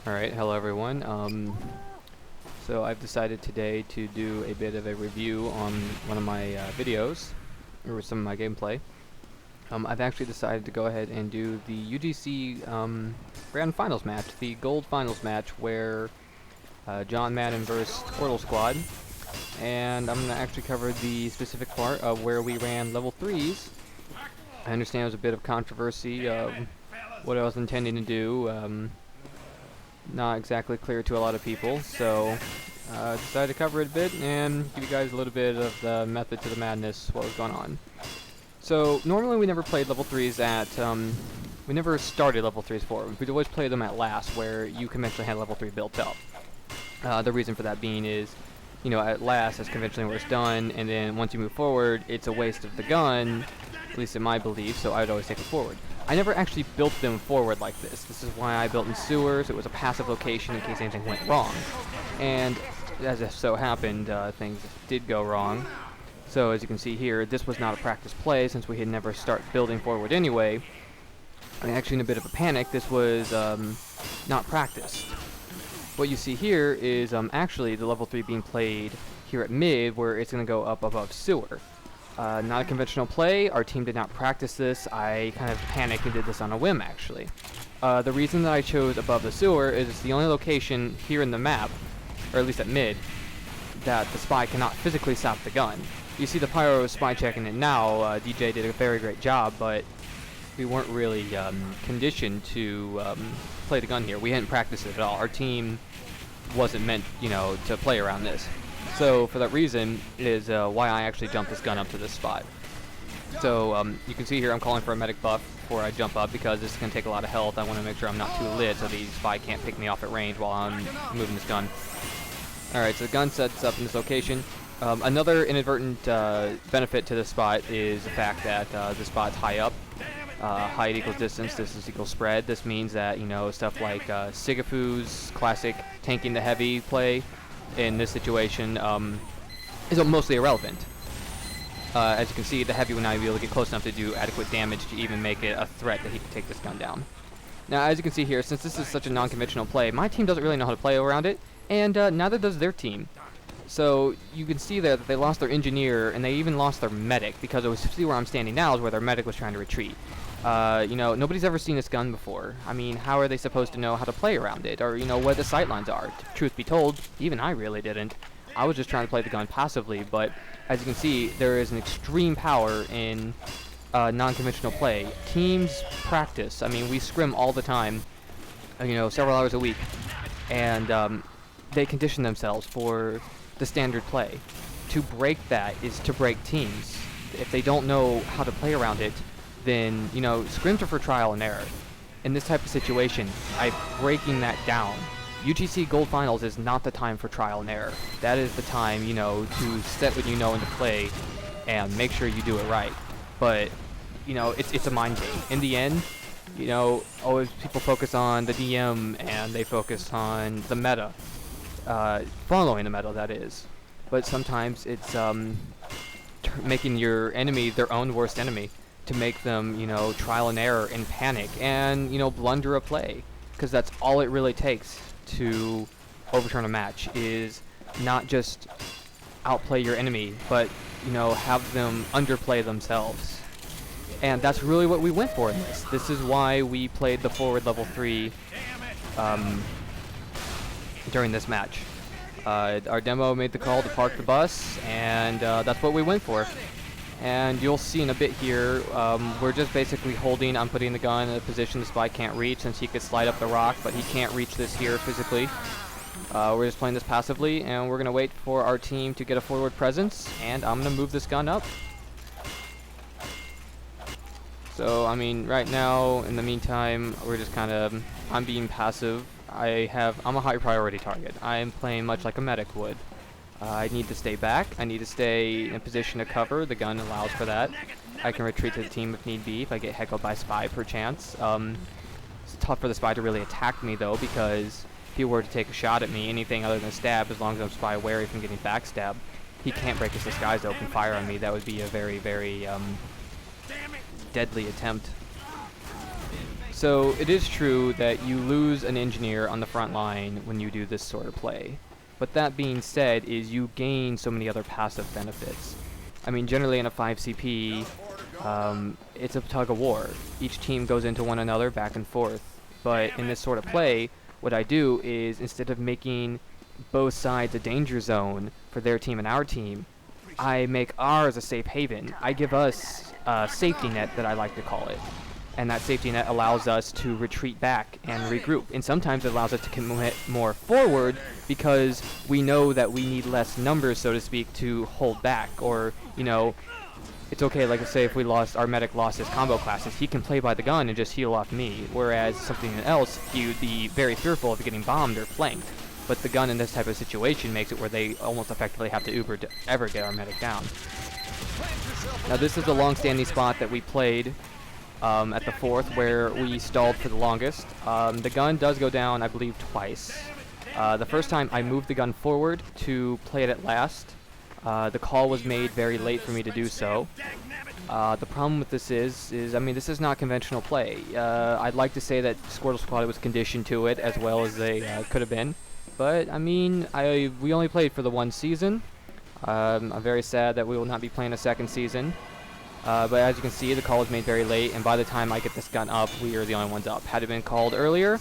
Alright, hello everyone. So I've decided today to do a bit of a review on one of my videos, or some of my gameplay. I've actually decided to go ahead and do the UGC Grand Finals match, the Gold Finals match, where John Madden versus Squirtle Squad. And I'm going to actually cover the specific part of where we ran level 3s. I understand there was a bit of controversy of what I was intending to do. Not exactly clear to a lot of people, so decided to cover it a bit and give you guys a little bit of the method to the madness, what was going on. So normally we never played level 3s at, we never started level 3s for. We'd always play them at last, where you conventionally had level 3 built up. The reason for that being is, you know, at last that's conventionally where it's done, and then once you move forward, it's a waste of the gun, at least in my belief, so I'd always take it forward. I never actually built them forward like this. This is why I built in sewers. It was a passive location in case anything went wrong. And as it so happened, things did go wrong. So as you can see here, this was not a practice play since we had never started building forward anyway. And actually in a bit of a panic, this was not practiced. What you see here is actually the level 3 being played here at mid, where it's going to go up above sewer. Not a conventional play. Our team did not practice this. I kind of panicked and did this on a whim, actually. The reason that I chose above the sewer is it's the only location here in the map, or at least at mid, that the spy cannot physically stop the gun. You see the pyro spy checking it now. DJ did a very great job, but we weren't really conditioned to play the gun here. We hadn't practiced it at all. Our team wasn't meant, you know, to play around this. So for that reason is why I actually jumped this gun up to this spot. So you can see here I'm calling for a medic buff before I jump up, because this is going to take a lot of health. I want to make sure I'm not too lit so the spy can't pick me off at range while I'm moving this gun. Alright, so the gun sets up in this location. Another inadvertent benefit to this spot is the fact that the spot's high up. Height equals distance, distance equals spread. This means that, you know, stuff like Sigafu's classic tanking the heavy play in this situation is mostly irrelevant. As you can see, the heavy would not be able to get close enough to do adequate damage to even make it a threat that he could take this gun down. Now, as you can see here, since this is such a non-conventional play, my team doesn't really know how to play around it, and neither does their team. So you can see there that they lost their engineer, and they even lost their medic, because it was, see where I'm standing now is where their medic was trying to retreat. You know, nobody's ever seen this gun before. I mean, how are they supposed to know how to play around it, or, you know, what the sightlines are? Truth be told, even I really didn't. I was just trying to play the gun passively, but as you can see, there is an extreme power in non-conventional play. Teams practice. I mean, we scrim all the time, you know, several hours a week, and they condition themselves for the standard play. To break that is to break teams. If they don't know how to play around it, then, you know, scrims are for trial and error. In this type of situation, I'm breaking that down. UGC Gold Finals is not the time for trial and error. That is the time, you know, to set what you know into play and make sure you do it right. But, you know, it's a mind game. In the end, you know, always people focus on the DM and they focus on the meta. Following the meta, that is. But sometimes it's making your enemy their own worst enemy, to make them, you know, trial and error and panic and, you know, blunder a play. Because that's all it really takes to overturn a match, is not just outplay your enemy, but, you know, have them underplay themselves. And that's really what we went for in this. This is why we played the forward level 3 during this match. Our demo made the call to park the bus, and that's what we went for. And you'll see in a bit here, we're just basically holding. I'm putting the gun in a position the spy can't reach, since he could slide up the rock, but he can't reach this here physically. We're just playing this passively, and we're going to wait for our team to get a forward presence, and I'm going to move this gun up. So, I mean, right now, in the meantime, we're just kind of, I'm being passive. I'm a high priority target. I am playing much like a medic would. I need to stay back. I need to stay in a position to cover. The gun allows for that. I can retreat to the team if need be, if I get heckled by spy per chance. It's tough for the spy to really attack me, though, because if he were to take a shot at me, anything other than stab, as long as I'm spy wary from getting backstabbed, he can't break his disguise open fire on me. That would be a very, very deadly attempt. So it is true that you lose an engineer on the front line when you do this sort of play. But that being said, is you gain so many other passive benefits. I mean, generally in a 5CP, it's a tug of war. Each team goes into one another back and forth. But in this sort of play, what I do is, instead of making both sides a danger zone for their team and our team, I make ours a safe haven. I give us a safety net, that I like to call it. And that safety net allows us to retreat back and regroup. And sometimes it allows us to commit more forward, because we know that we need less numbers, so to speak, to hold back. Or, you know, it's okay, like say if our medic lost his combo classes, he can play by the gun and just heal off me. Whereas something else, he would be very fearful of getting bombed or flanked. But the gun in this type of situation makes it where they almost effectively have to Uber to ever get our medic down. Now this is the long-standing spot that we played at the 4th, where we stalled for the longest. The gun does go down, I believe, twice. The first time I moved the gun forward to play it at last. The call was made very late for me to do so. The problem with this is, I mean, this is not conventional play. I'd like to say that Squirtle Squad was conditioned to it as well as they could have been. But, I mean, we only played for the one season. I'm very sad that we will not be playing a second season. But as you can see, the call was made very late, and by the time I get this gun up, we are the only ones up. Had it been called earlier,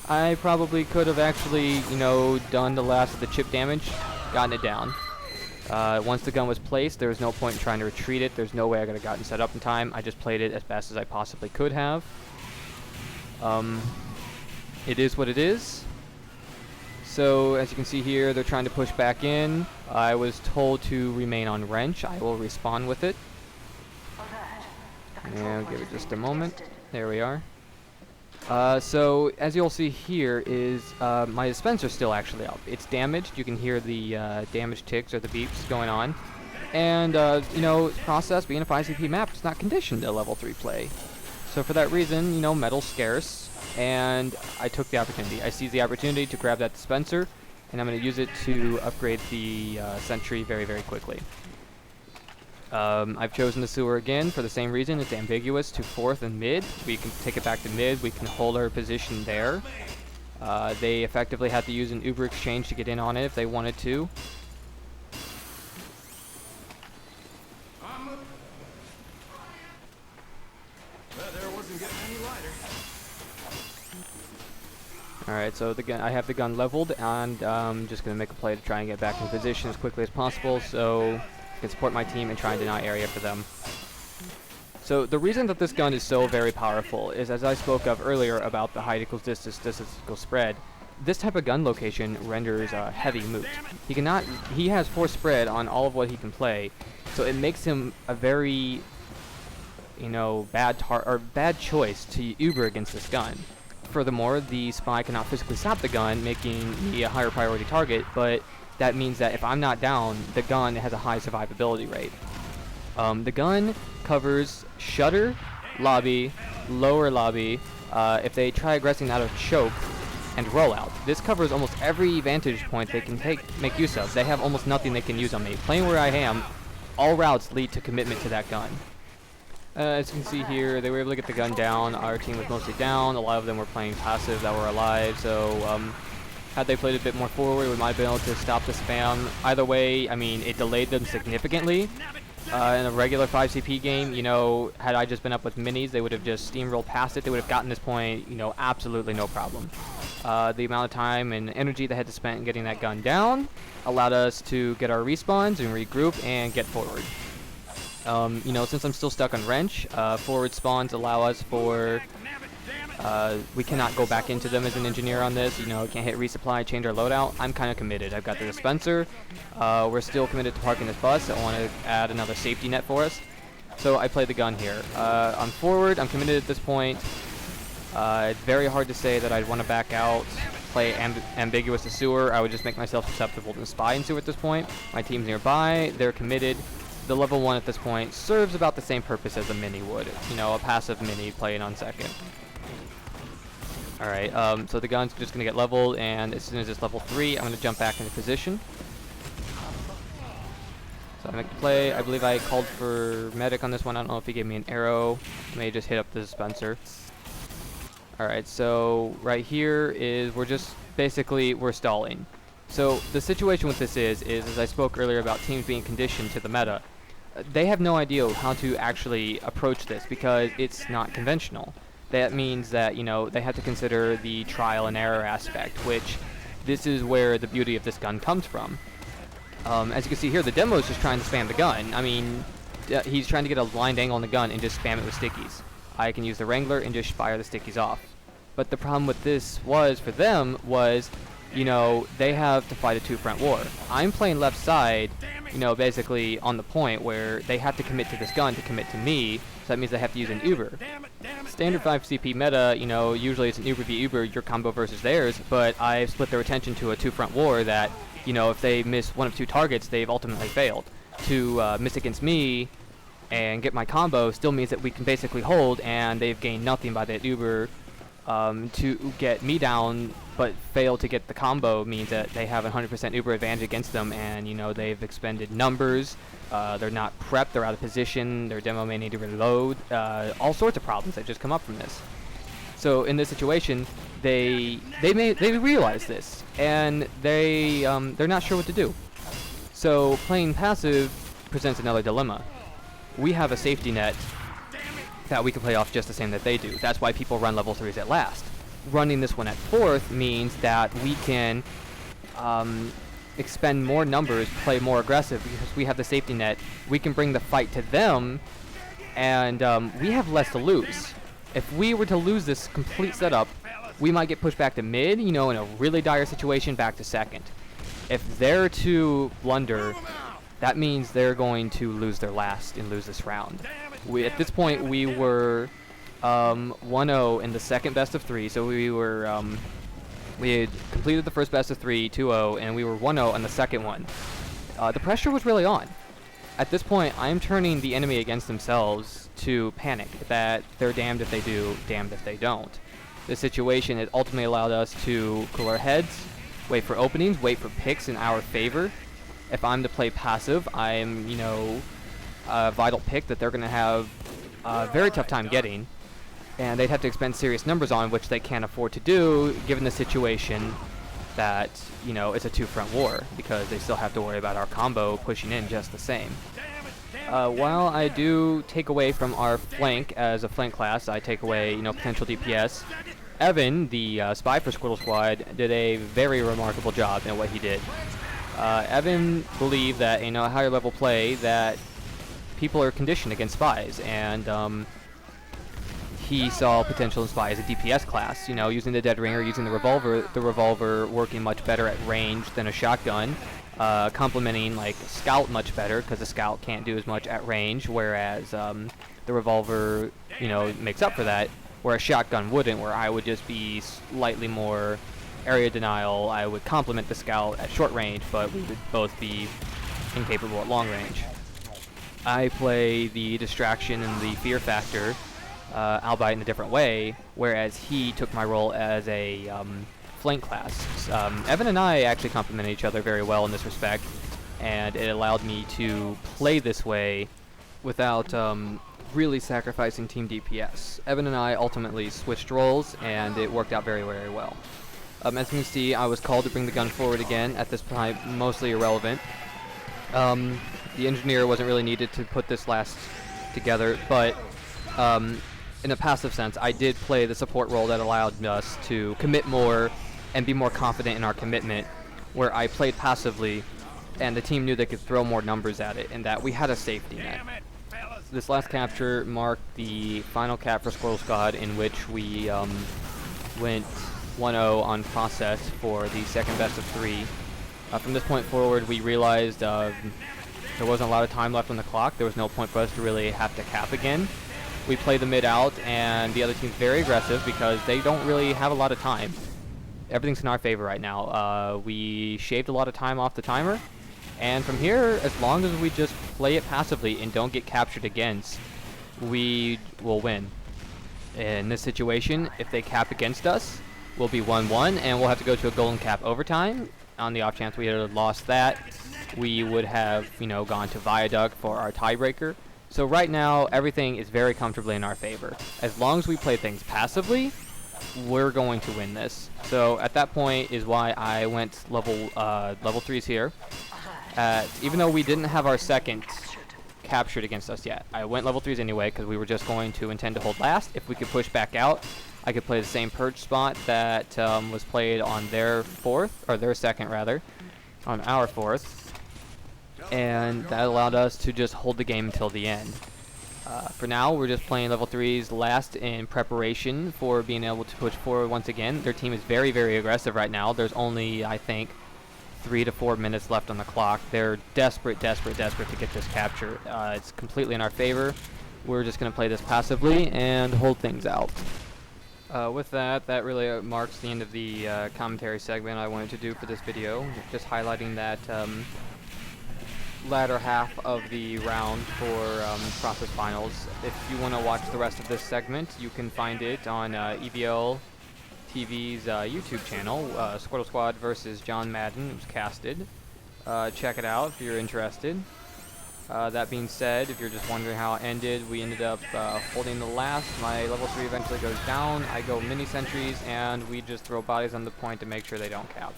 I probably could have actually, you know, done the last of the chip damage, gotten it down. Once the gun was placed, there was no point in trying to retreat it. There's no way I could have gotten set up in time. I just played it as best as I possibly could have. It is what it is. So, as you can see here, they're trying to push back in. I was told to remain on wrench. I will respawn with it. And give it just a moment. There we are. So, as you'll see here is my dispenser's still actually up. It's damaged. You can hear the damage ticks or the beeps going on. And, you know, process being a 5CP map, it's not conditioned to level 3 play. So for that reason, you know, metal's scarce. And I took the opportunity. I seized the opportunity to grab that dispenser, and I'm going to use it to upgrade the sentry very, very quickly. I've chosen the sewer again for the same reason. It's ambiguous to 4th and mid. We can take it back to mid. We can hold our position there. They effectively had to use an Uber exchange to get in on it if they wanted to. Alright, so I have the gun leveled, and I'm just going to make a play to try and get back in position as quickly as possible so I can support my team and try and deny area for them. So the reason that this gun is so very powerful is, as I spoke of earlier about the height equals distance equals spread, this type of gun location renders heavy moot. He has force spread on all of what he can play, so it makes him a very, you know, bad choice to Uber against this gun. Furthermore, the spy cannot physically stop the gun, making me a higher priority target, but that means that if I'm not down, the gun has a high survivability rate. The gun covers shutter, lobby, lower lobby, if they try aggressing out of choke, and rollout. This covers almost every vantage point they can make use of. They have almost nothing they can use on me. Playing where I am, all routes lead to commitment to that gun. As you can see here, they were able to get the gun down. Our team was mostly down. A lot of them were playing passive that were alive, so had they played a bit more forward, we might have been able to stop the spam. Either way, I mean, it delayed them significantly. In a regular 5CP game, you know, had I just been up with minis, they would have just steamrolled past it. They would have gotten this point, you know, absolutely no problem. The amount of time and energy they had to spend in getting that gun down allowed us to get our respawns and regroup and get forward. You know, since I'm still stuck on wrench, forward spawns allow us for, we cannot go back into them as an engineer on this. You know, can't hit resupply, change our loadout. I'm kind of committed. I've got the dispenser. We're still committed to parking this bus. I want to add another safety net for us. So I play the gun here. I'm forward. I'm committed at this point. It's very hard to say that I'd want to back out, play ambiguous to sewer. I would just make myself susceptible to spy in sewer at this point. My team's nearby. They're committed. The level 1 at this point serves about the same purpose as a mini would. You know, a passive mini playing on second. Alright, so the gun's just going to get leveled, and as soon as it's level 3, I'm going to jump back into position. So I make the play. I believe I called for medic on this one. I don't know if he gave me an arrow. I may just hit up the dispenser. Alright, so right here is we're stalling. So the situation with this is as I spoke earlier about teams being conditioned to the meta, they have no idea how to actually approach this because it's not conventional. That means that, you know, they have to consider the trial and error aspect, which this is where the beauty of this gun comes from. As you can see here, the demo is just trying to spam the gun. I mean, he's trying to get a blind angle on the gun and just spam it with stickies. I can use the Wrangler and just fire the stickies off. But the problem with this for them was, you know, they have to fight a two-front war. I'm playing left side, you know, basically on the point where they have to commit to this gun to commit to me, so that means they have to use an Uber. Standard 5 CP meta, you know, usually it's an Uber v Uber, your combo versus theirs, but I've split their attention to a two-front war that, you know, if they miss one of two targets, they've ultimately failed. To miss against me and get my combo still means that we can basically hold, and they've gained nothing by that Uber. To get me down but fail to get the combo means that they have 100% Uber advantage against them, and, you know, they've expended numbers, they're not prepped, they're out of position, their demo may need to reload, all sorts of problems that just come up from this. So in this situation, they realize this, and they're not sure what to do. So playing passive presents another dilemma. We have a safety net that we can play off just the same that they do. That's why people run level 3s at last. Running this one at 4th means that we can expend more numbers, play more aggressive, because we have the safety net. We can bring the fight to them, and we have less to lose. If we were to lose this complete setup, we might get pushed back to mid, you know, in a really dire situation, back to second. If they're to blunder, that means they're going to lose their last and lose this round. At this point, we were 1-0 in the second best of 3, so we had completed the first best of 3, 2-0, and we were 1-0 on the second one. The pressure was really on. At this point, I'm turning the enemy against themselves to panic, that they're damned if they do, damned if they don't. The situation has ultimately allowed us to cool our heads, wait for openings, wait for picks in our favor. If I'm to play passive, I'm, you know, a vital pick that they're going to have a very tough time getting, and they'd have to expend serious numbers on, which they can't afford to do given the situation that, you know, it's a two-front war, because they still have to worry about our combo pushing in just the same. While I do take away from our flank as a flank class, I take away, you know, potential DPS, Evan, the spy for Squirtle Squad, did a very remarkable job in what he did. Evan believed that in a higher level play that people are conditioned against spies, and he saw potential in spy as a DPS class, you know, using the dead ringer, using the revolver working much better at range than a shotgun, complementing like scout much better, because the scout can't do as much at range, whereas the revolver, you know, makes up for that, where a shotgun wouldn't, where I would just be slightly more area denial. I would complement the scout at short range, but we would both be incapable at long range. I play the distraction and the fear factor, albeit in a different way, whereas he took my role as a flank class. Evan and I actually complement each other very well in this respect, and it allowed me to play this way without really sacrificing team DPS. Evan and I ultimately switched roles, and it worked out very, very well. As you can see, I was called to bring the gun forward again, at this time mostly irrelevant. The engineer wasn't really needed to put this last together, but in a passive sense, I did play the support role that allowed us to commit more and be more confident in our commitment, where I played passively and the team knew they could throw more numbers at it, and that we had a safety net. This last capture marked the final cap for Squirtle Squad, in which we went 1-0 on process for the second best of 3. From this point forward, we realized there wasn't a lot of time left on the clock. There was no point for us to really have to cap again. We play the mid out, and the other team's very aggressive because they don't really have a lot of time. Everything's in our favor right now. We shaved a lot of time off the timer, and from here, as long as we just play it passively and don't get captured against, we will win. In this situation, if they cap against us, we'll be 1-1, and we'll have to go to a golden cap overtime. On the off chance we had lost that, we would have, you know, gone to Viaduct for our tiebreaker. So right now, everything is very comfortably in our favor. As long as we play things passively, we're going to win this. So at that point is why I went level 3s here. Even though we didn't have our second captured against us yet, I went level 3s anyway because we were just going to intend to hold last. If we could push back out, I could play the same perch spot that was played on their second rather, on our fourth, and that allowed us to just hold the game until the end. For now, we're just playing level 3s last in preparation for being able to push forward once again. Their team is very, very aggressive right now. There's only, I think, 3 to 4 minutes left on the clock. They're desperate to get this capture. It's completely in our favor. We're just going to play this passively and hold things out. With that really marks the end of the commentary segment I wanted to do for this video. Just highlighting that latter half of the round for process finals. If you want to watch the rest of this segment, you can find it on EVL TV's YouTube channel, Squirtle Squad versus John Madden. It was casted. Check it out if you're interested. That being said, if you're just wondering how it ended, we ended up holding the last. My level 3 eventually goes down. I go mini sentries, and we just throw bodies on the point to make sure they don't cap.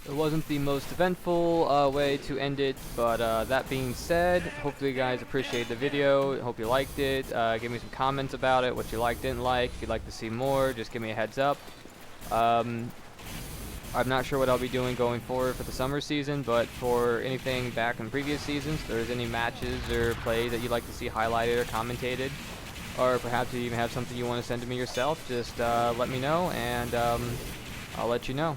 It wasn't the most eventful way to end it, but that being said, hopefully you guys appreciated the video. Hope you liked it. Give me some comments about it, what you liked, didn't like. If you'd like to see more, just give me a heads up. I'm not sure what I'll be doing going forward for the summer season, but for anything back in previous seasons, if there's any matches or plays that you'd like to see highlighted or commentated, or perhaps you even have something you want to send to me yourself, just let me know, and I'll let you know.